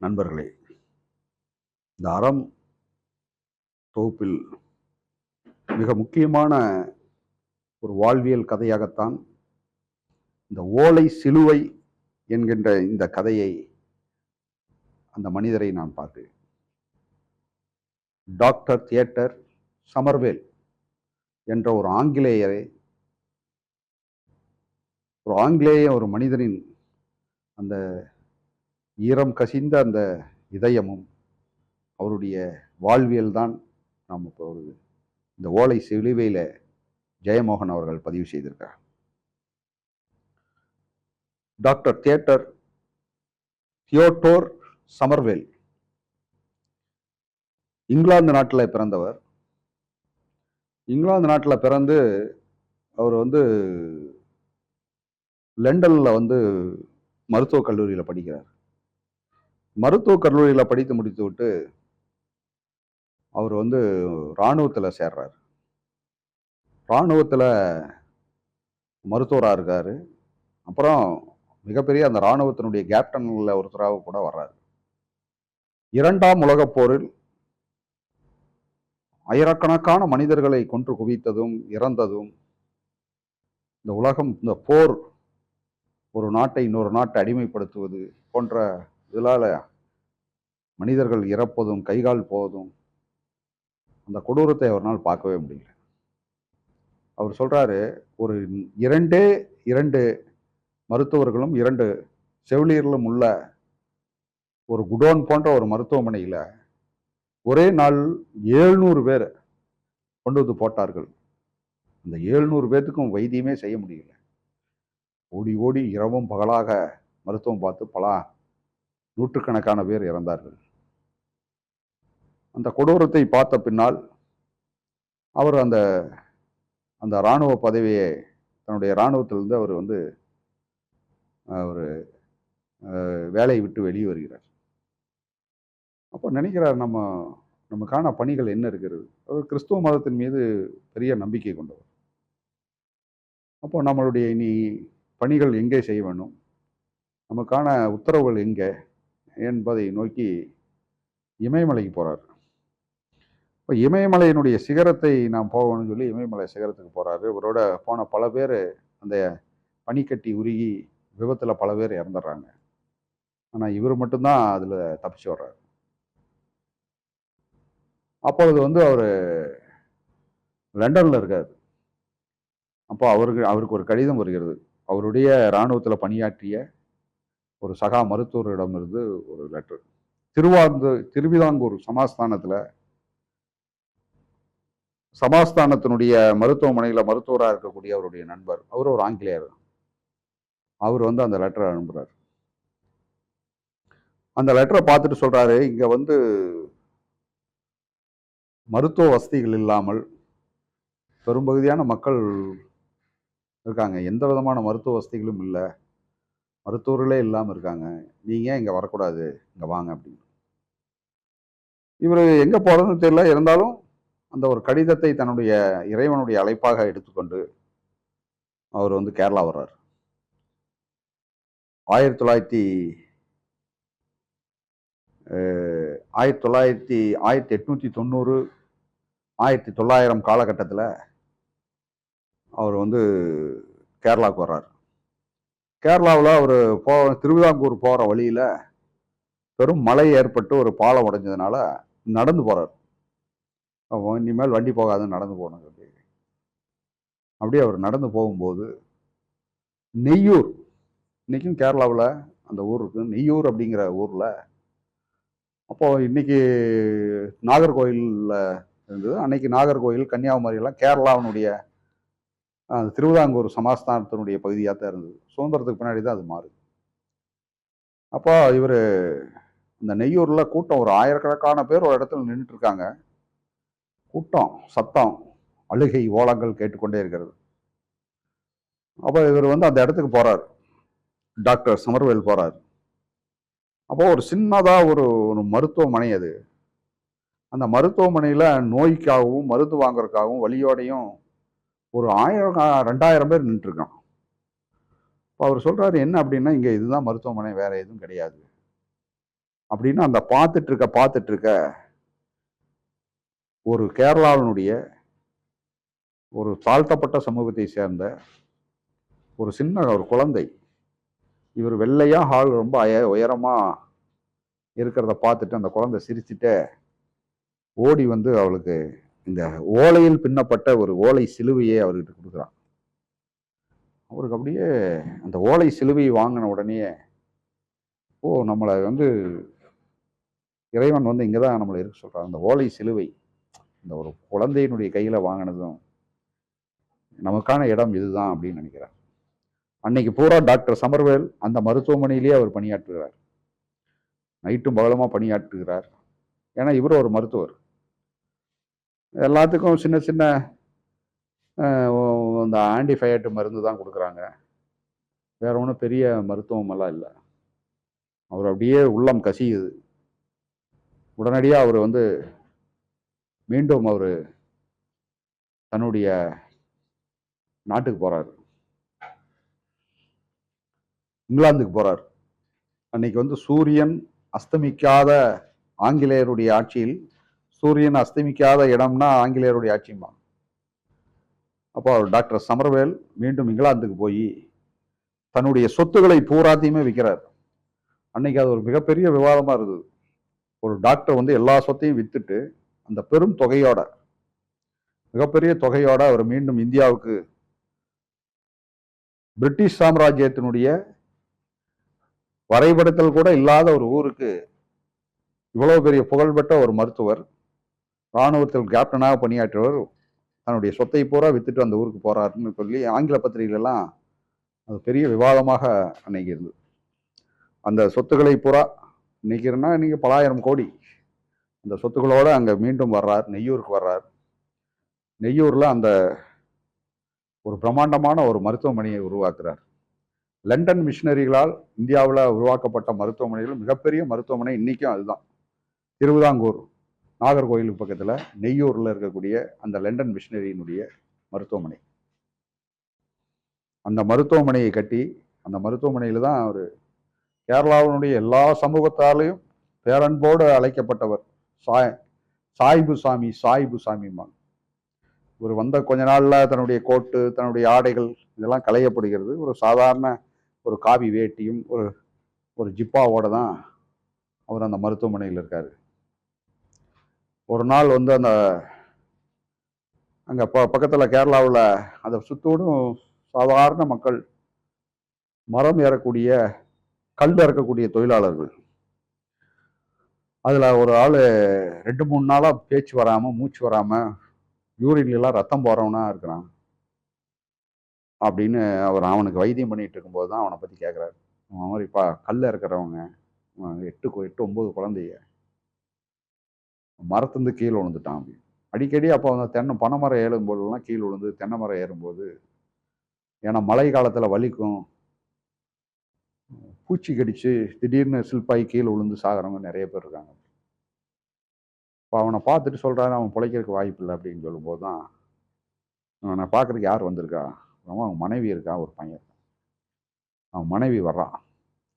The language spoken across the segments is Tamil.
நண்பர்களே, இந்த அறம் தொகுப்பில் மிக முக்கியமான ஒரு வாழ்வியல் கதையாகத்தான் இந்த ஓலை சிலுவை என்கின்ற இந்த கதையை, அந்த மனிதரை நான் பார்க்கிறேன். டாக்டர் தியேட்டர் சமர்வேல் என்ற ஒரு ஆங்கிலேய ஒரு மனிதனின் அந்த ஈரம் கசிந்த அந்த இதயமும் அவருடைய வாழ்வியல் தான் நாம் இப்போ இந்த ஓலை சிலுவையில் ஜெயமோகன் அவர்கள் பதிவு செய்திருக்கார். டாக்டர் தியேட்டர் தியோடோர் சமர்வேல் இங்கிலாந்து நாட்டில் பிறந்தவர். இங்கிலாந்து நாட்டில் பிறந்து அவர் லண்டனில் மருத்துவக் கல்லூரியில் படிக்கிறார். மருத்துவக் கல்லூரியில் படித்து முடித்து விட்டு அவர் இராணுவத்தில் சேர்றார். இராணுவத்தில் மருத்துவராக இருக்கார். அப்புறம் மிகப்பெரிய அந்த இராணுவத்தினுடைய கேப்டனில் ஒருத்தராக கூட வர்றார். 2ஆம் உலகப் போரில் ஆயிரக்கணக்கான மனிதர்களை கொன்று குவித்ததும் இறந்ததும், இந்த போர் ஒரு நாட்டை இன்னொரு நாட்டை அடிமைப்படுத்துவது போன்ற இதனால மனிதர்கள் இறப்பதும் கைகால் போவதும், அந்த கொடூரத்தை அவரால் பார்க்கவே முடியல. அவர் சொல்றாரு, ஒரு 2 மருத்துவர்களும் 2 செவிலியர்களும் உள்ள ஒரு குடோன் போன்ற ஒரு மருத்துவமனையில் ஒரே நாள் 700 பேர் கொண்டு வந்து போட்டார்கள். அந்த 700 பேர்த்துக்கும் வைத்தியமே செய்ய முடியல. ஓடி ஓடி இரவும் பகலாக மருத்துவம் பார்த்து பல நூற்றுக்கணக்கான பேர் இறந்தார்கள். அந்த கொடூரத்தை பார்த்த பின்னால் அவர் அந்த அந்த இராணுவ பதவியை, தன்னுடைய இராணுவத்திலிருந்து அவர் அவர் வேலையை விட்டு வெளியே வருகிறார். அப்போ நினைக்கிறார், நமக்கான பணிகள் என்ன இருக்கிறது. அவர் கிறிஸ்துவ மதத்தின் மீது பெரிய நம்பிக்கை கொண்டவர். அப்போ நம்மளுடைய இனி பணிகள் எங்கே செய்ய வேண்டும், நமக்கான உத்தரவுகள் எங்கே என்பதை நோக்கி இமயமலைக்கு போகிறார். இப்போ இமயமலையினுடைய சிகரத்தை நாம் போகணும்னு சொல்லி இமயமலை சிகரத்துக்கு போகிறாரு. இவரோட போன பல பேர் அந்த பனிக்கட்டி உருகி விபத்தில் பல பேர் இறந்துடுறாங்க. ஆனால் இவர் மட்டும்தான் அதில் தப்பிச்சு வர்றாரு. அப்பொழுது அவர் லண்டனில் இருக்கார். அப்போ அவருக்கு ஒரு கடிதம் வருகிறது. அவருடைய இராணுவத்தில் பணியாற்றிய ஒரு சகா மருத்துவரிடமிருந்து ஒரு லெட்டர். திருவிதாங்கூர் சமாஸ்தானத்தினுடைய மருத்துவமனையில் மருத்துவராக இருக்கக்கூடிய அவருடைய நண்பர், அவர் ஒரு ஆங்கிலேயர். அவர் அந்த லெட்டரை அனுப்புகிறார். அந்த லெட்டரை பார்த்துட்டு சொல்றாரு, இங்க மருத்துவ வசதிகள் இல்லாமல் பெரும்பகுதியான மக்கள் இருக்காங்க. எந்த விதமான மருத்துவ வசதிகளும் இல்லை, மருத்துவர்களே இல்லாமல் இருக்காங்க. நீங்கள் இங்கே வரக்கூடாது, இங்கே வாங்க அப்படின்னு. இவர் எங்கே போகிறதுன்னு தெரியல. இருந்தாலும் அந்த ஒரு கடிதத்தை தன்னுடைய இறைவனுடைய அழைப்பாக எடுத்துக்கொண்டு அவர் கேரளா வர்றார். 1890 1900 காலகட்டத்தில் அவர் கேரளாவுக்கு வர்றார். கேரளாவில் அவர் திருவிதாங்கூர் போகிற வழியில் பெரும் மழை ஏற்பட்டு ஒரு பாலம் உடைஞ்சதுனால நடந்து போகிறார். இனிமேல் வண்டி போகாதுன்னு நடந்து போகணும் சொல்லி அப்படியே அவர் நடந்து போகும்போது நெய்யூர், இன்றைக்கும் கேரளாவில் அந்த ஊர் இருக்குது, நெய்யூர் அப்படிங்கிற ஊரில். அப்போது இன்னைக்கு நாகர்கோயிலில் இருந்தது. அன்னைக்கு நாகர்கோயில், கன்னியாகுமரியெல்லாம் கேரளாவினுடைய திருவிதாங்கூர் சமாஸ்தானத்தினுடைய பகுதியாக தான் இருந்தது. சுதந்திரத்துக்கு பின்னாடி தான் அது மாறுது. அப்போ இவர் இந்த நெய்யூரில் கூட்டம், ஒரு ஆயிரக்கணக்கான பேர் ஒரு இடத்துல நின்றுட்டு இருக்காங்க. கூட்டம், சத்தம், அழுகை, ஓலங்கள் கேட்டுக்கொண்டே இருக்கிறது. அப்போ இவர் அந்த இடத்துக்கு போகிறார். டாக்டர் சமர்வேல் போகிறார். அப்போ ஒரு சின்னதாக ஒரு மருத்துவமனை அது. அந்த மருத்துவமனையில் நோய்க்காகவும் மருந்து வாங்குறதுக்காகவும் வழியோடையும் ஒரு 1000-2000 பேர் நின்றுருக்கான். இப்போ அவர் சொல்கிறாரு, என்ன அப்படின்னா, இங்கே இதுதான் மருத்துவமனை, வேற எதுவும் கிடையாது. அப்படின்னு அந்த பார்த்துட்டு இருக்க ஒரு கேரளாவினுடைய ஒரு தாழ்த்தப்பட்ட சமூகத்தை சேர்ந்த ஒரு சின்ன ஒரு குழந்தை, இவர் வெள்ளையா ஹால் ரொம்ப உயரமா இருக்கிறத பார்த்துட்டு அந்த குழந்தை சிரிச்சுட்டே ஓடி வந்து அவளுக்கு இந்த ஓலையில் பின்னப்பட்ட ஒரு ஓலை சிலுவையை அவர்கிட்ட கொடுக்குறான். அவருக்கு அப்படியே அந்த ஓலை சிலுவையை வாங்கின உடனே, ஓ நம்மளை வந்து இறைவன் வந்து இங்கே தான் நம்மளை இருக்க சொல்கிறான். அந்த ஓலை சிலுவை இந்த ஒரு குழந்தையினுடைய கையில் வாங்கினதும் நமக்கான இடம் இதுதான் அப்படின்னு நினைக்கிறார். அன்னைக்கு பூரா டாக்டர் சமர்வேல் அந்த மருத்துவமனையிலேயே அவர் பணியாற்றுகிறார். நைட்டும் பகலமாக பணியாற்றுகிறார். ஏன்னா இவர் ஒரு மருத்துவர். எல்லாத்துக்கும் சின்ன சின்ன இந்த ஆன்டிபயோட்டிக் மருந்து தான் கொடுக்குறாங்க. வேற ஒன்றும் பெரிய மருத்துவமெல்லாம் இல்லை. அவர் அப்படியே உள்ளம் கசியுது. உடனடியாக அவர் வந்து மீண்டும் அவர் தன்னுடைய நாட்டுக்கு போறார், இங்கிலாந்துக்கு போறார். அன்னைக்கு வந்து சூரியன் அஸ்தமிக்காத ஆங்கிலேயருடைய ஆட்சியில், சூரியன் அஸ்தமிக்காத இடம்னா ஆங்கிலேயருடைய ஆட்சிமா. அப்போ அவர் டாக்டர் சமர்வேல் மீண்டும் இங்கிலாந்துக்கு போய் தன்னுடைய சொத்துக்களை பூராத்தையுமே விற்கிறார். அன்னைக்கு அது ஒரு மிகப்பெரிய விவாதமா இருக்குது. ஒரு டாக்டர் வந்து எல்லா சொத்தையும் வித்துட்டு அந்த பெரும் தொகையோட, மிகப்பெரிய தொகையோட அவர் மீண்டும் இந்தியாவுக்கு, பிரிட்டிஷ் சாம்ராஜ்யத்தினுடைய வரைபடத்தில் கூட இல்லாத ஒரு ஊருக்கு, இவ்வளவு பெரிய புகழ்பெற்ற ஒரு மருத்துவர், இராணுவத்தில் கேப்டனாக பணியாற்றுவர், தன்னுடைய சொத்தை பூரா வித்துட்டு அந்த ஊருக்கு போறாருன்னு சொல்லி ஆங்கில பத்திரிகைலாம் அது பெரிய விவாதமாக அன்னைக்கு இருந்தது. அந்த சொத்துக்களை பூரா இன்னைக்குன்னா இன்னைக்கு பலாயிரம் கோடி அந்த சொத்துக்களோட அங்க மீண்டும் வர்றார், நெய்யூருக்கு வர்றார். நெய்யூர்ல அந்த ஒரு பிரம்மாண்டமான ஒரு மருத்துவமனையை உருவாக்குறார். லண்டன் மிஷினரிகளால் இந்தியாவில் உருவாக்கப்பட்ட மருத்துவமனைகள் மிகப்பெரிய மருத்துவமனை இன்னைக்கும் அதுதான். திருவிதாங்கூர் நாகர்கோயிலுக்கு பக்கத்தில் நெய்யூரில் இருக்கக்கூடிய அந்த லண்டன் மிஷினரியினுடைய மருத்துவமனை. அந்த மருத்துவமனையை கட்டி அந்த மருத்துவமனையில் தான் அவர் கேரளாவினுடைய எல்லா சமூகத்தாலையும் பேரன்போடு அழைக்கப்பட்டவர். சாய்பு சாமிமா. ஒரு வந்த கொஞ்ச நாளில் தன்னுடைய கோட்டு, தன்னுடைய ஆடைகள் இதெல்லாம் களையப்படுகிறது. ஒரு சாதாரண ஒரு காவி வேட்டியும் ஒரு ஒரு ஜிப்பாவோட தான் அவர் அந்த மருத்துவமனையில் இருக்கார். ஒரு நாள் வந்து அந்த அங்கே பக்கத்தில் கேரளாவில் அதை சுத்தோடும் சாதாரண மக்கள், மரம் ஏறக்கூடிய, கல் இறக்கக்கூடிய தொழிலாளர்கள், அதில் ஒரு ஆள் 2-3 நாளாக பேச்சு வராமல், மூச்சு வராமல், யூரின்லாம் ரத்தம் போகிறவனா இருக்கிறான் அப்படின்னு அவனுக்கு வைத்தியம் பண்ணிட்டு இருக்கும்போது தான் அவனை பற்றி கேட்குறாரு. அவன் மாதிரிப்பா கல் இறக்குறவங்க 8-9 குழந்தைய மரத்துலேருந்து கீழே விழுந்துட்டான் அப்படின்னு. அடிக்கடி அப்போ அந்த பனைமரம் ஏறும்போதெல்லாம் கீழே விழுந்து, தென்னை மரம் ஏறும்போது, ஏன்னா மழை காலத்தில் வலிக்கும், பூச்சி கடிச்சு திடீர்னு சில்பாய் கீழே விழுந்து சாகிறவங்க நிறைய பேர் இருக்காங்க. இப்போ அவனை பார்த்துட்டு சொல்கிறாரு, அவன் பிழைக்கிறதுக்கு வாய்ப்பு இல்லை அப்படின்னு சொல்லும்போது தான், அவனை பார்க்குறதுக்கு யார் வந்திருக்கா, அவன் மனைவி இருக்கா, ஒரு பையன், அவன் மனைவி வர்றான்,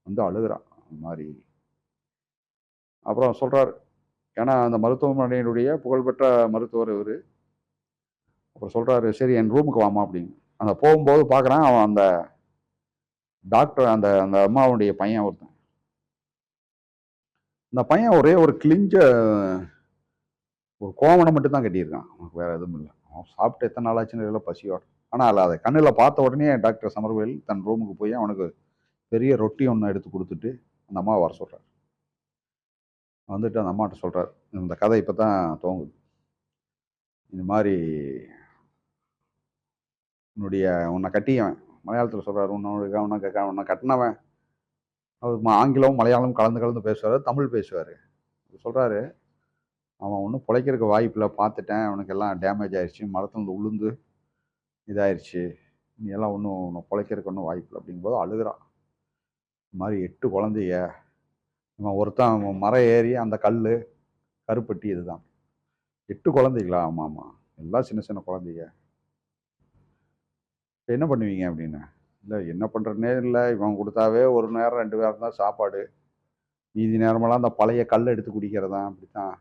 வந்து அழுகிறான் அந்த மாதிரி. அப்புறம் சொல்கிறார், ஏன்னா அந்த மருத்துவமனையினுடைய புகழ்பெற்ற மருத்துவர் இவர். அப்புறம் சொல்கிறாரு, சரி என் ரூமுக்கு வாமா அப்படின்னு. அந்த போகும்போது பார்க்குறான், அவன் அந்த டாக்டர், அந்த அந்த அம்மாவுடைய பையன் ஒருத்தன். இந்த பையன் ஒரே ஒரு கிழிஞ்ச ஒரு கோவணம் மட்டும் தான் கட்டியிருக்கான், அவனுக்கு வேற எதுவும் இல்லை. அவன் சாப்பிட்டு எத்தனை நாள் ஆச்சுன்னு இல்லை, பசியோட. ஆனால் அதை கண்ணில் பார்த்த உடனே டாக்டர் சமர்வேல் தன் ரூமுக்கு போய் அவனுக்கு பெரிய ரொட்டி ஒன்று எடுத்து கொடுத்துட்டு அந்த அம்மாவை வர சொல்கிறார். வந்துட்டு அந்த அம்மாட்ட சொல்கிறார், இந்த கதை இப்போ தான் துவங்குது. இந்த மாதிரி உன்னை கட்டியவன், மலையாளத்தில் சொல்கிறார், உன்னை கட்டினவன் அவர் ஆங்கிலம் மலையாளம் கலந்து பேசுவார், தமிழ் பேசுவார். சொல்கிறாரு, அவன் ஒன்றும் பிழைக்கிறதுக்கு வாய்ப்பில்லை, பார்த்துட்டேன், அவனுக்கு எல்லாம் டேமேஜ் ஆயிடுச்சு, மரத்துலேருந்து உளுந்து இதாயிடுச்சு, நீ எல்லாம் ஒன்றும் பிழைக்கிறதுக்கு ஒன்றும் வாய்ப்பில்லை அப்படிங்கும்போது அழுகிறான். இந்த மாதிரி 8 குழந்தைய, இவன் ஒருத்தன் மரம் ஏறி அந்த கல் கருப்பட்டி, இதுதான் 8 குழந்தைகளா? ஆமாம் ஆமாம், எல்லாம் சின்ன சின்ன குழந்தைங்க. என்ன பண்ணுவீங்க அப்படின்னு. இல்லை என்ன பண்ணுறதுனே இல்லை, இவன் கொடுத்தாவே ஒரு நேரம் 2 நேரம் தான் சாப்பாடு, மீதி நேரமெல்லாம் அந்த பழைய கல் எடுத்து குடிக்கிறதா அப்படித்தான்.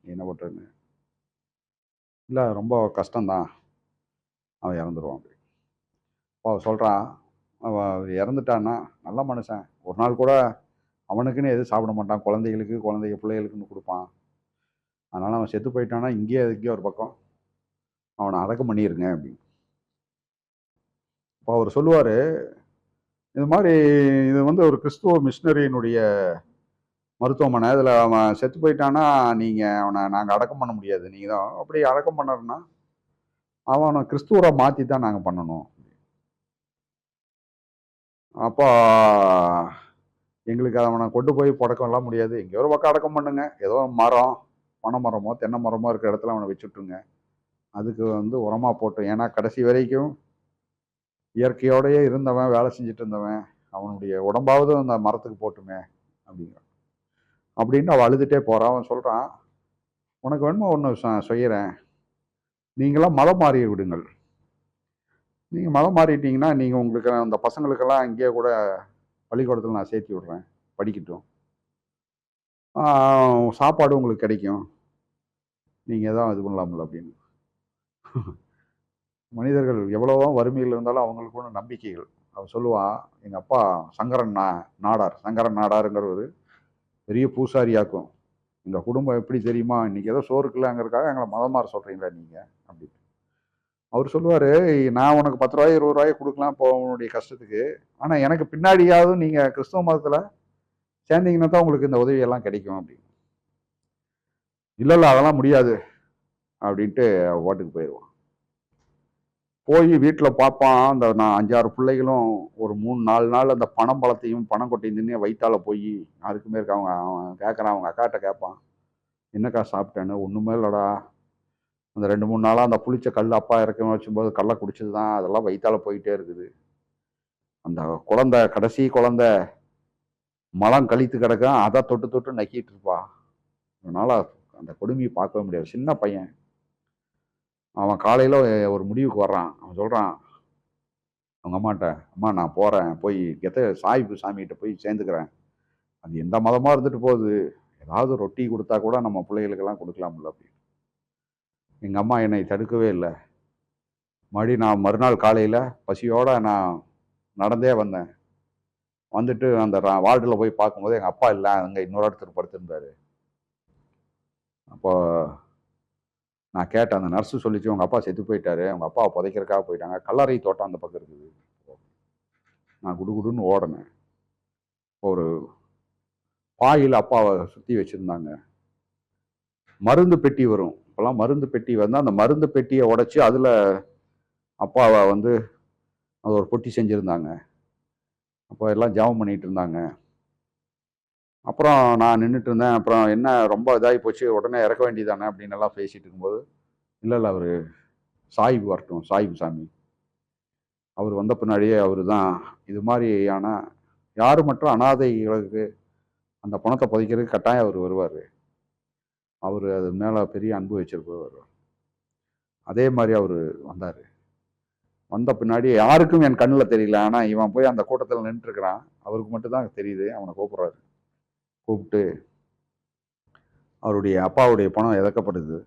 என்ன பண்ணுறேன்னு இல்லை, ரொம்ப கஷ்டம்தான், அவன் இறந்துருவான் அப்படி. அப்போ அவன் சொல்கிறான், அவன் இறந்துட்டான்னா நல்ல மனுஷன், ஒரு நாள் கூட அவனுக்குன்னு எதுவும் சாப்பிட மாட்டான், குழந்தைங்க பிள்ளைகளுக்குன்னு கொடுப்பான். அதனால் அவன் செத்து போயிட்டான்னா இங்கேயே ஒரு பக்கம் அவனை அடக்கம் பண்ணிடுங்க அப்படின்னு. இப்போ அவர் சொல்லுவார், இது மாதிரி இது வந்து ஒரு கிறிஸ்துவ மிஷினரியினுடைய மருத்துவமனை, இதில் அவன் செத்து போயிட்டான்னா அவனை நாங்கள் அடக்கம் பண்ண முடியாது, நீங்கள் தான் அப்படி அடக்கம் பண்ணணும்னா அவனை கிறிஸ்துவரை மாற்றி தான் நாங்கள் பண்ணணும். அப்போ எங்களுக்கு அவனை கொண்டு போய் புடக்கம்லாம் முடியாது, எங்கேயோ ஒரு பக்கம் அடக்கம் பண்ணுங்க, ஏதோ மரம், பனை மரமோ தென்னை மரமோ இருக்கிற இடத்துல அவனை வச்சுட்ருங்க, அதுக்கு வந்து உரமாக போட்டோம். ஏன்னா கடைசி வரைக்கும் இயற்கையோடையே இருந்தவன், வேலை செஞ்சுட்டு இருந்தவன், அவனுடைய உடம்பாவது அந்த மரத்துக்கு போட்டுமே அப்படிங்கிறான். அப்படின்னு அவன் அழுதுகிட்டே போகிறான். அவன் சொல்கிறான், உனக்கு வேணுமா ஒன்று செய்கிறேன், நீங்களாம் மதம் மாறி விடுங்கள், நீங்கள் மதம் மாறிட்டீங்கன்னா நீங்கள் உங்களுக்கு அந்த பசங்களுக்கெல்லாம் இங்கேயே கூட பள்ளிக்கூடத்தில் நான் சேர்த்து விட்றேன், படிக்கட்டும், சாப்பாடு உங்களுக்கு கிடைக்கும், நீங்கள் தான் இது பண்ணலாம்ல அப்படின்னு. மனிதர்கள் எவ்வளவோ வறுமையில் இருந்தாலும் அவங்களுக்கு ஒன்று நம்பிக்கைகள். அவன் சொல்லுவான், எங்கள் அப்பா சங்கரன் நாடாருங்கிறவர் பெரிய பூசாரியாக்கும், எங்கள் குடும்பம் எப்படி தெரியுமா, இன்றைக்கி ஏதோ சோறுக்குலாங்கிறதுக்காக எங்களை மதம் மாற சொல்கிறீங்களா நீங்கள் அப்படின்னு. அவர் சொல்லுவார், நான் உனக்கு 10 ரூபாய் 20 ரூபாய் கொடுக்கலாம் இப்போ உன்னுடைய கஷ்டத்துக்கு, ஆனால் எனக்கு பின்னாடியாவது நீங்கள் கிறிஸ்தவ மதத்தில் சேர்ந்தீங்கன்னா தான் உங்களுக்கு இந்த உதவியெல்லாம் கிடைக்கும் அப்படின்னு. இல்லை அதெல்லாம் முடியாது அப்படின்ட்டு ஓட்டுக்கு போயிடுவான். போய் வீட்டில் பார்ப்பான், அந்த நான் 5-6 பிள்ளைகளும் ஒரு 3-4 நாள் அந்த பணம் பழத்தையும் பணம் கொட்டையும் தின்னு வயிற்றால போய் யாருக்குமே இருக்க. அவன் கேட்குறான், அவங்க அக்காட்ட கேட்பான், என்னக்கா சாப்பிட்டேன்னு. ஒன்றுமே இல்லைடா, அந்த 2-3 நாளாக அந்த புளிச்ச கல் அப்பா இறக்க வச்சும்போது கல்லை குடிச்சது தான், அதெல்லாம் வயிற்றால போயிட்டே இருக்குது. அந்த கடைசி குழந்தை மலம் கழித்து கிடக்க, அதை தொட்டு தொட்டு நக்கிட்டு இருப்பா. அதனால் அந்த கொடுமையை பார்க்கவே முடியாது. சின்ன பையன் அவன். காலையில் ஒரு முடிவுக்கு வர்றான். அவன் சொல்கிறான் அவங்க அம்மாட்ட, அம்மா நான் போகிறேன், போய் சாயிப்பு சாமிகிட்ட போய் சேர்ந்துக்கிறேன், அது எந்த மதமாக இருந்துட்டு போகுது, ஏதாவது ரொட்டி கொடுத்தா கூட நம்ம பிள்ளைகளுக்கெல்லாம் கொடுக்கலாம்ல அப்படின்னு. எங்கள் அம்மா என்னை தடுக்கவே இல்லை. நான் மறுநாள் காலையில் பசியோடு நான் நடந்தே வந்தேன். வந்துட்டு அந்த வார்டில் போய் பார்க்கும்போது எங்கள் அப்பா இல்லை, அங்கே இன்னொரு இடத்துல படுத்திருந்தார். அப்போ நான் கேட்டேன், அந்த நர்ஸு சொல்லிச்சு, உங்கள் அப்பா செத்து போயிட்டாரு, உங்கள் அப்பாவை புதைக்கிறதுக்காக போயிட்டாங்க, கல்லறை தோட்டம் அந்த பக்கம் இருக்குது. நான் குடுகுடுன்னு ஓடினேன். ஒரு பாயில் அப்பாவை சுற்றி வச்சுருந்தாங்க. மருந்து பெட்டி வரும், இப்போல்லாம் மருந்து பெட்டி வந்து அந்த மருந்து பெட்டியை உடைச்சி அதில் அப்பாவை வந்து அது ஒரு பொட்டி செஞ்சுருந்தாங்க. அப்போ எல்லாம் ஜெபம் பண்ணிகிட்டு இருந்தாங்க. அப்புறம் நான் நின்றுட்டு இருந்தேன். அப்புறம் என்ன ரொம்ப இதாகி போச்சு, உடனே இறக்க வேண்டியதானே அப்படின்னு எல்லாம் பேசிகிட்டு இருக்கும்போது, இல்லை அவர் சாயிபு வரட்டும், சாயிபு சாமி அவர் வந்த பின்னாடியே அவர் தான் இது மாதிரியான யாரும் மற்ற அனாதைகளுக்கு அந்த பணத்தை புதைக்கிறதுக்கு கட்டாயம் அவர் வருவார், அவர் அது மேலே பெரிய அன்பு வச்சிருப்பவர். அதே மாதிரி அவர் வந்தார். வந்த பின்னாடி யாருக்கும் என் கண்ணில் தெரியல, ஆனால் இவன் போய் அந்த கூட்டத்தில் நின்றுருக்கிறான், அவருக்கு மட்டும்தான் தெரியுது. அவனை கூப்பிட்றாரு. கூப்பிட்டு அவருடைய அப்பாவுடைய பணம் இழக்கப்படுது,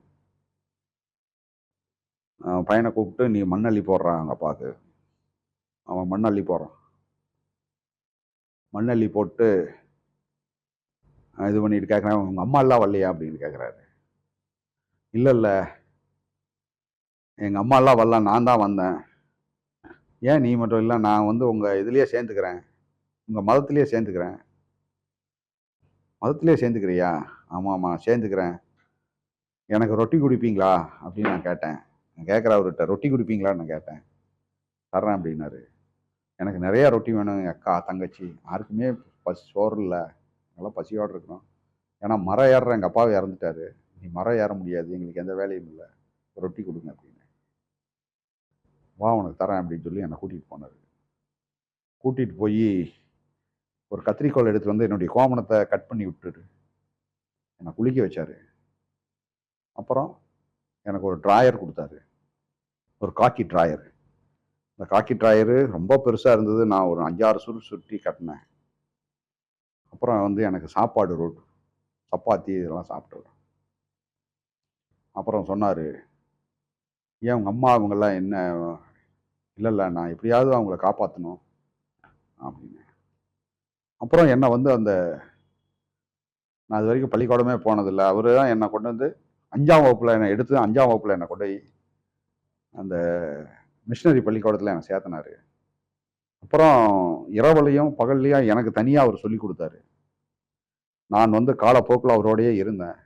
பையனை கூப்பிட்டு நீ மண்ணள்ளி போடுறான் அவங்க அப்பாவுக்கு. அவன் மண்ணள்ளி போடுறான். மண்ணள்ளி போட்டு இது பண்ணிட்டு கேட்குறேன், உங்கள் அம்மா எல்லாம் வரலையா அப்படின்னு கேட்குறாரு. இல்லை எங்கள் அம்மா எல்லாம் வரல, நான் தான் வந்தேன். ஏன் நீ மட்டும் இல்லை, நான் வந்து உங்கள் இதுலேயே சேர்ந்துக்கிறேன், உங்கள் மதத்துலேயே சேர்ந்துக்கிறேன். மதத்துலேயே சேர்ந்துக்கிறியா? ஆமாம்மா சேர்ந்துக்கிறேன். எனக்கு ரொட்டி குடிப்பீங்களா அப்படின்னு நான் கேட்டேன். நான் கேட்குற அவர்கிட்ட, ரொட்டி குடிப்பீங்களான்னு நான் கேட்டேன். தர்றேன் அப்படின்னாரு. எனக்கு நிறையா ரொட்டி வேணும், எங்கள் அக்கா தங்கச்சி யாருக்குமே சோறு இல்லை, நல்லா பசியோடு இருக்கிறோம். ஏன்னா மரம் ஏறுற எங்கள் அப்பாவை இறந்துட்டாரு, நீ மரம் ஏற முடியாது, எங்களுக்கு எந்த வேலையும் இல்லை, ரொட்டி கொடுங்க அப்படின்னு. வா உனக்கு தரேன் அப்படின்னு சொல்லி என்னை கூட்டிகிட்டு போனார். கூட்டிகிட்டு போய் ஒரு கத்திரிக்கோள் எடுத்து வந்து என்னுடைய கோமணத்தை கட் பண்ணி விட்டுட்டு என்னை குளிக்க வச்சார். அப்புறம் எனக்கு ஒரு ட்ராயர் கொடுத்தாரு, ஒரு காக்கி ட்ராயர். இந்த காக்கி ட்ராயரு ரொம்ப பெருசாக இருந்தது. நான் ஒரு 5-6 சுருட்டி கட்டினேன். அப்புறம் வந்து எனக்கு சாப்பாடு சப்பாத்தி இதெல்லாம் சாப்பிட்டு அப்புறம் சொன்னார், ஏன் உங்கள் அம்மா அவங்கெல்லாம் என்ன? இல்லை நான் எப்படியாவது அவங்கள காப்பாற்றணும் அப்படின்னு. அப்புறம் என்னை வந்து நான் அது வரைக்கும் பள்ளிக்கூடமே போனதில்லை. அவர் தான் என்னை கொண்டு வந்து 5ஆம் வகுப்பில் என்னை எடுத்து 5ஆம் வகுப்பில் என்னை கொண்டு போய் அந்த மிஷினரி பள்ளிக்கூடத்தில் என்னை சேர்த்தினார். அப்புறம் இரவுலையும் பகல்லையும் எனக்கு தனியாக அவர் சொல்லி கொடுத்தாரு. நான் வந்து காலப்போக்கில் அவரோடையே இருந்தேன்.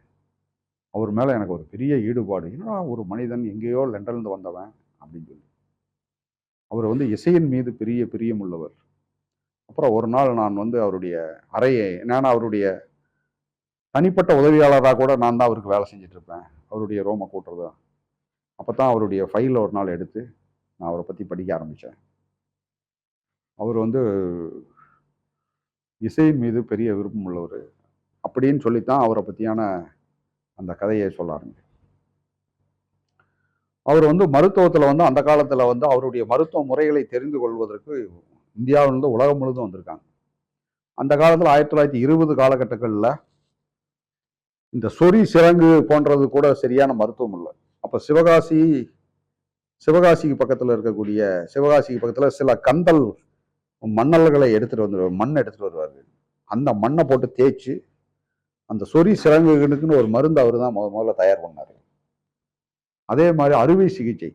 அவர் மேலே எனக்கு ஒரு பெரிய ஈடுபாடு. ஏன்னா ஒரு மனிதன் எங்கேயோ லண்டன்லேருந்து வந்தவன் அப்படின்னு சொல்லி. அவர் வந்து இசையின் மீது பெரிய பிரியம் உள்ளவர். அப்புறம் ஒரு நாள் நான் வந்து அவருடைய அறையை, நான் அவருடைய தனிப்பட்ட உதவியாளராக கூட நான் தான் அவருக்கு வேலை செஞ்சுட்டு இருப்பேன். அவருடைய ரோமை கூட்டுறது. அப்போ தான் அவருடைய ஃபைலை ஒரு நாள் எடுத்து நான் அவரை பற்றி படிக்க ஆரம்பித்தேன். அவர் வந்து இசையின் மீது பெரிய விருப்பம் உள்ளவர் அப்படின்னு சொல்லித்தான் அவரை பற்றியான அந்த கதையை சொல்ல ஆரம்பிச்சேன். அவர் வந்து மருத்துவத்தில் வந்து அந்த காலத்தில் வந்து அவருடைய மருத்துவ முறைகளை தெரிந்து கொள்வதற்கு இந்தியாவிலிருந்து உலகம் முழுதும் வந்திருக்காங்க. அந்த காலத்தில் 1920 காலகட்டங்களில் இந்த சொறி சிரங்கு போன்றது கூட சரியான மருத்துவம் இல்லை. அப்போ சிவகாசிக்கு பக்கத்தில் இருக்கக்கூடிய சிவகாசிக்கு பக்கத்தில் சில கந்தல் மணல்களை மண் எடுத்துட்டு வருவார். அந்த மண்ணை போட்டு தேய்ச்சி அந்த சொறி சிரங்குகளுக்குன்னு ஒரு மருந்து அவர் தான் முதல்ல தயார் பண்ணார். அதே மாதிரி அறுவை சிகிச்சை,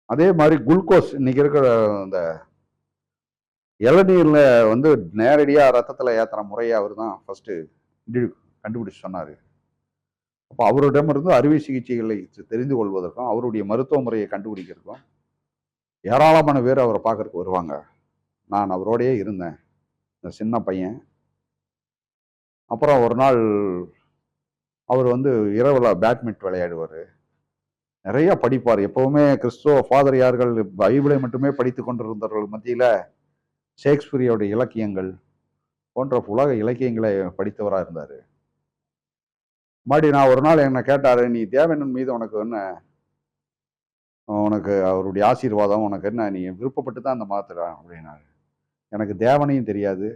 அதே மாதிரி குளுக்கோஸ், இன்னைக்கு இருக்கிற அந்த இளநீர்ல வந்து நேரடியாக ரத்தத்தில் ஏற்றுற முறையை அவர் தான் ஃபர்ஸ்ட் கண்டுபிடிச்சு சொன்னார். அப்போ அவரிடமிருந்து அறுவை சிகிச்சைகளை தெரிந்து கொள்வதற்கும் அவருடைய மருத்துவ முறையை கண்டுபிடிக்கிறதுக்கும் ஏராளமான பேர் அவரை பார்க்கறதுக்கு வருவாங்க. நான் அவரோடையே இருந்தேன், இந்த சின்ன பையன். அப்புறம் ஒரு நாள் அவர் வந்து இரவுல பேட்மிண்டன் விளையாடுவார், நிறைய படிப்பார். எப்பவுமே கிறிஸ்துவ ஃபாதரியார்கள் பைபிளை மட்டுமே படித்து கொண்டிருந்தவர்கள் மத்தியில் ஷேக்ஸ்பியருடைய இலக்கியங்கள் போன்ற உலக இலக்கியங்களை படித்தவராக இருந்தார். மறுபடி நான் ஒரு நாள் என்னை கேட்டார், நீ தேவனின் மீது உனக்கு அவருடைய ஆசீர்வாதம் உனக்கு என்ன, நீ விருப்பப்பட்டு தான் அந்த மதத்தில் அப்படின்னாரு. எனக்கு தேவனையும் தெரியாது,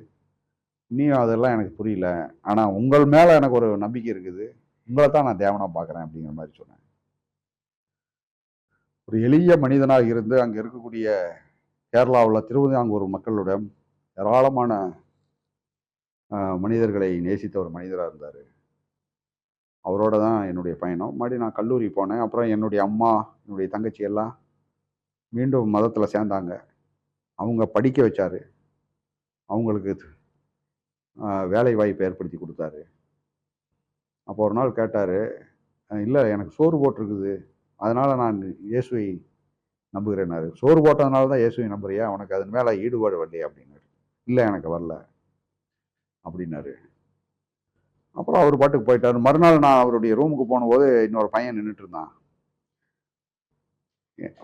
இன்னும் அதெல்லாம் எனக்கு புரியல, ஆனால் உங்கள் மேலே எனக்கு ஒரு நம்பிக்கை இருக்குது, உங்களை தான் நான் தேவனாக பார்க்குறேன் அப்படிங்கிற மாதிரி சொன்னேன். ஒரு எளிய மனிதனாக இருந்து அங்கே இருக்கக்கூடிய கேரளாவில் திருவிதாங்கூர் மக்களுடன் ஏராளமான மனிதர்களை நேசித்த ஒரு மனிதராக இருந்தார். அவரோட தான் என்னுடைய பயணம். மறுபடியும் நான் கல்லூரி போனேன். அப்புறம் என்னுடைய அம்மா, என்னுடைய தங்கச்சி எல்லாம் மீண்டும் மதத்தில் சேர்ந்தாங்க. அவங்க படிக்க வச்சார், அவங்களுக்கு வேலை வாய்ப்பை ஏற்படுத்தி கொடுத்தாரு. அப்போ ஒரு நாள் கேட்டார், இல்லை எனக்கு சோறு போட்டிருக்குது, அதனால் நான் இயேசுவை நம்புகிறேன்னாரு. சோறு போட்டதுனால தான் இயேசுவை நம்புறியா, உனக்கு அதன் மேலே ஈடுபாடு வரலையா அப்படின்னாரு. இல்லை எனக்கு வரல அப்படின்னாரு. அப்புறம் அவர் பாட்டுக்கு போயிட்டார். மறுநாள் நான் அவருடைய ரூமுக்கு போனபோது இன்னொரு பையன் நின்றுட்டு இருந்தான்.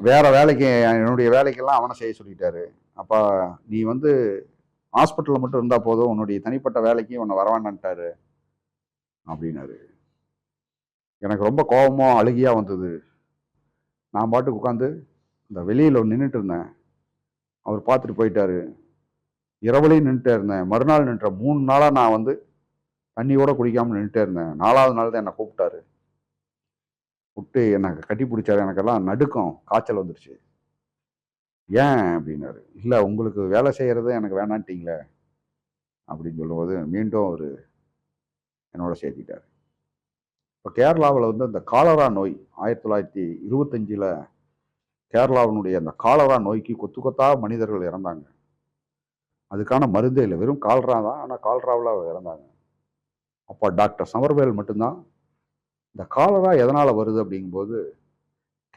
வேற வேலைக்கு, என்னுடைய வேலைக்கெல்லாம் அவனை செய்ய சொல்லிட்டாரு. அப்போ நீ வந்து ஹாஸ்பிட்டலில் மட்டும் இருந்தால் போதும், உன்னுடைய தனிப்பட்ட வேலைக்கு உன்னை வரவாண்டான்ட்டாரு அப்படின்னாரு. எனக்கு ரொம்ப கோபமாக அழுகியாக வந்தது. நான் பாட்டுக்கு உட்காந்து இந்த வெளியில் நின்றுட்டு இருந்தேன். அவர் பார்த்துட்டு போயிட்டாரு. இரவுலையும் நின்றுட்டே இருந்தேன். மறுநாள் நின்ற 3 நாளாக நான் வந்து தண்ணி கூட குடிக்காமல் நின்றுட்டே இருந்தேன். 4ஆவது நாள் தான் என்னை கூப்பிட்டாரு. கூப்பிட்டு என்னை கட்டி பிடிச்சாரு. எனக்கெல்லாம் நடுக்கம், காய்ச்சல் வந்துருச்சு. ஏன் அப்படின்னாரு. இல்லை உங்களுக்கு வேலை செய்கிறது எனக்கு வேணான்ட்டீங்களே அப்படின்னு சொல்லும்போது மீண்டும் அவர் என்னோட சேர்த்திட்டார். இப்போ கேரளாவில் வந்து அந்த காலரா நோய் 1925 கேரளாவினுடைய அந்த காலரா நோய்க்கு கொத்து கொத்தா மனிதர்கள் இறந்தாங்க. அதுக்கான மருந்தே இல்லை, வெறும் காலரா தான், ஆனால் காலராவில் இறந்தாங்க. அப்போ டாக்டர் சமர்வேல் மட்டும்தான் இந்த காலரா எதனால் வருது அப்படிங்கும்போது,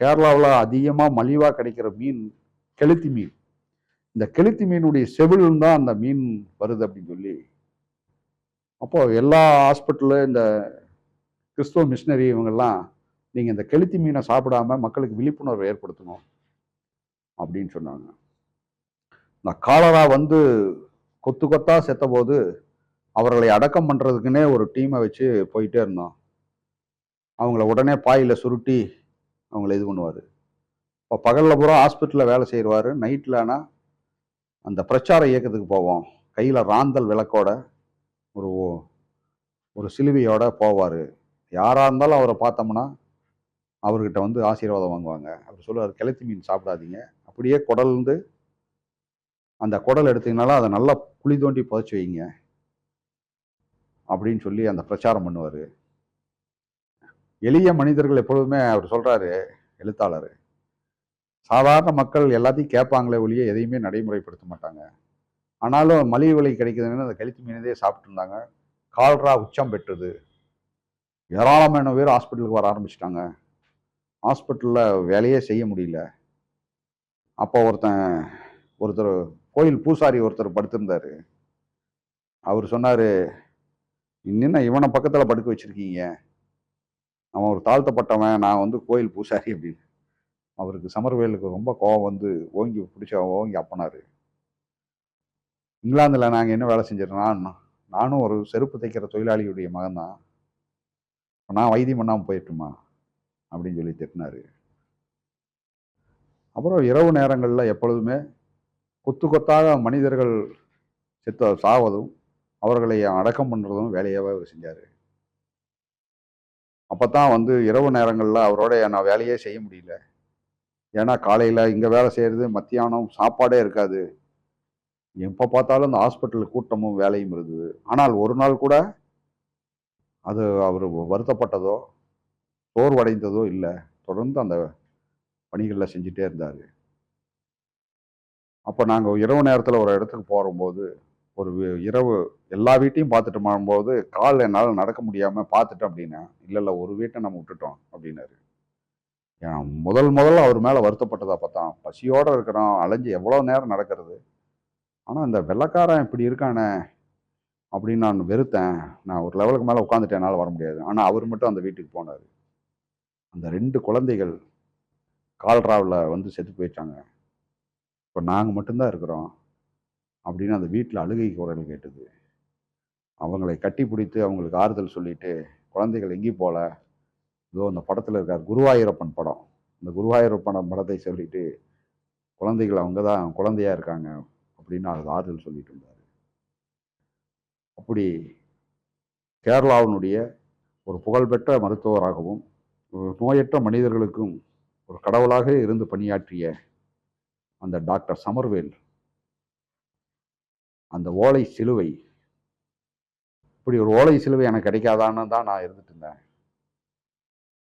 கேரளாவில் அதிகமாக மலிவாக கிடைக்கிற மீன் கெளுத்தி மீன். இந்த கெளுத்தி மீனுடைய செவில் தான் அந்த மீன் வருது அப்படின்னு சொல்லி, அப்போ எல்லா ஹாஸ்பிட்டலில் இந்த கிறிஸ்துவ மிஷினரி இவங்கெல்லாம் நீங்கள் இந்த கெளுத்தி மீனை சாப்பிடாம மக்களுக்கு விழிப்புணர்வு ஏற்படுத்தணும் அப்படின்னு சொன்னாங்க. இந்த காலரா வந்து கொத்து கொத்தா செத்த போது அவர்களை அடக்கம் பண்ணுறதுக்குன்னே ஒரு டீமை வச்சு போயிட்டே இருந்தோம். அவங்கள உடனே பாயில் சுருட்டி அவங்கள இது பண்ணுவார். இப்போ பகலில் பூரா ஹாஸ்பிட்டலில் வேலை செய்வார், நைட்டில் ஆனால் அந்த பிரச்சார இயக்கத்துக்கு போவோம், கையில் ராந்தல் விளக்கோட ஒரு ஒரு சிலுவையோட போவார். யாராக இருந்தாலும் அவரை பார்த்தோம்னா அவர்கிட்ட வந்து ஆசீர்வாதம் வாங்குவாங்க. அவர் சொல்லுவார், கெளுத்தி மீன் சாப்பிடாதீங்க, அப்படியே குடல்ந்து அந்த குடல் எடுத்தீங்கனாலும் அதை நல்லா குழி தோண்டி புதைச்சி வைங்க அப்படின்னு சொல்லி அந்த பிரச்சாரம் பண்ணுவார். எளிய மனிதர்கள் எப்பொழுதுமே அவர் சொல்றாரு, எழுத்தாளர், சாதாரண மக்கள் எல்லாத்தையும் கேட்பாங்களே ஒழிய எதையுமே நடைமுறைப்படுத்த மாட்டாங்க. ஆனாலும் மலிவு விலை கிடைக்குதுன்னு அந்த கெளுத்தி மீனதே சாப்பிட்டு இருந்தாங்க. கால்ரா உச்சம் பெற்றது. ஏராளமான பேர் ஹாஸ்பிட்டலுக்கு வர ஆரம்பிச்சிட்டாங்க. ஹாஸ்பிட்டலில் வேலையே செய்ய முடியல. அப்போ ஒருத்தர் கோயில் பூசாரி ஒருத்தர் படுத்திருந்தாரு. அவர் சொன்னார், இன்னும் இவனை பக்கத்தில் படுக்க வச்சிருக்கீங்க, அவன் ஒரு தாழ்த்தப்பட்டவன், நான் வந்து கோயில் பூசாரி அப்படின்னு. அவருக்கு சமர்வேலுக்கு ரொம்ப கோவம் வந்து ஓங்கி அப்பனாரு. இங்கிலாந்தில் நாங்கள் என்ன வேலை செஞ்சிடறோம், நானும் ஒரு செருப்பு தைக்கிற தொழிலாளியுடைய மகன் தான், நான் வைத்தியம் பண்ணாமல் போயிட்டுமா அப்படின்னு சொல்லி திட்டினாரு. அப்புறம் இரவு நேரங்களில் எப்பொழுதுமே கொத்து கொத்தாக மனிதர்கள் சாவதும் அவர்களை அடக்கம் பண்ணுறதும் வேலையாகவே அவர் செஞ்சார். அப்போ தான் வந்து இரவு நேரங்களில் அவரோட நான் வேலையே செய்ய முடியல. ஏன்னா காலையில் இங்கே வேலை செய்கிறது, மத்தியானம் சாப்பாடே இருக்காது, எப்போ பார்த்தாலும் இந்த ஹாஸ்பிட்டல் கூட்டமும் வேலையும் இருந்தது. ஆனால் ஒரு நாள் கூட அது அவர் வருத்தப்பட்டதோ சோர்வடைந்ததோ இல்லை. தொடர்ந்து அந்த பணிகளில் செஞ்சுட்டே இருந்தார். அப்போ நாங்கள் இரவு நேரத்தில் ஒரு இடத்துக்கு போகும்போது, ஒரு இரவு எல்லா வீட்டையும் பார்த்துட்டு போகும்போது கால் என்னால் நடக்க முடியாமல் பார்த்துட்டேன் அப்படின்னா, இல்லை ஒரு வீட்டை நம்ம விட்டுட்டோம் அப்படின்னாரு. முதல்ல அவர் மேலே வருத்தப்பட்டதை பார்த்தா, பசியோடு இருக்கிறோம், அலைஞ்சு எவ்வளோ நேரம் நடக்கிறது, ஆனால் இந்த வெள்ளைக்காரன் இப்படி இருக்கானே அப்படின்னு நான் வெறுத்தேன். நான் ஒரு லெவலுக்கு மேலே உட்காந்துட்டேன், என்னால் வர முடியாது. ஆனால் அவர் மட்டும் அந்த வீட்டுக்கு போனார். அந்த 2 குழந்தைகள் கால்ராவில் வந்து செத்து போயிட்டாங்க. இப்போ நாங்கள் மட்டும்தான் இருக்கிறோம் அப்படின்னு அந்த வீட்டில் அழுகை குரல் கேட்டது. அவங்களை கட்டி பிடித்து அவங்களுக்கு ஆறுதல் சொல்லிட்டு, குழந்தைகள் எங்கேயும் போகல, இதோ அந்த படத்தில் இருக்கார் குருவாயூரப்பன் படம், இந்த குருவாயூரப்பன் படத்தை சொல்லிட்டு, குழந்தைகள் அவங்க தான் குழந்தையா இருக்காங்க அப்படின்னு அது ஆறுதல் சொல்லிட்டு இருந்தார். அப்படி கேரளாவினுடைய ஒரு புகழ்பெற்ற மருத்துவராகவும் நோயற்ற மனிதர்களுக்கும் ஒரு கடவுளாக இருந்து பணியாற்றிய அந்த டாக்டர் சமர்வேல், அந்த ஓலை சிலுவை, இப்படி ஒரு ஓலை சிலுவை எனக்கு கிடைக்காதான்னு தான் நான் இருந்துட்டு இருந்தேன்.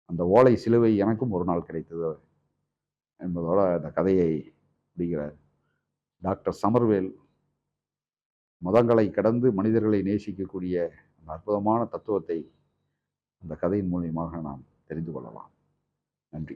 அந்த ஓலை சிலுவை எனக்கும் ஒரு நாள் கிடைத்தது என்பதோட அந்த கதையை முடிகிறார். டாக்டர் சமர்வேல் மதங்களை கடந்து மனிதர்களை நேசிக்கக்கூடிய அந்த அற்புதமான தத்துவத்தை அந்த கதையின் மூலியமாக நாம் தெரிந்து கொள்ளலாம். நன்றி.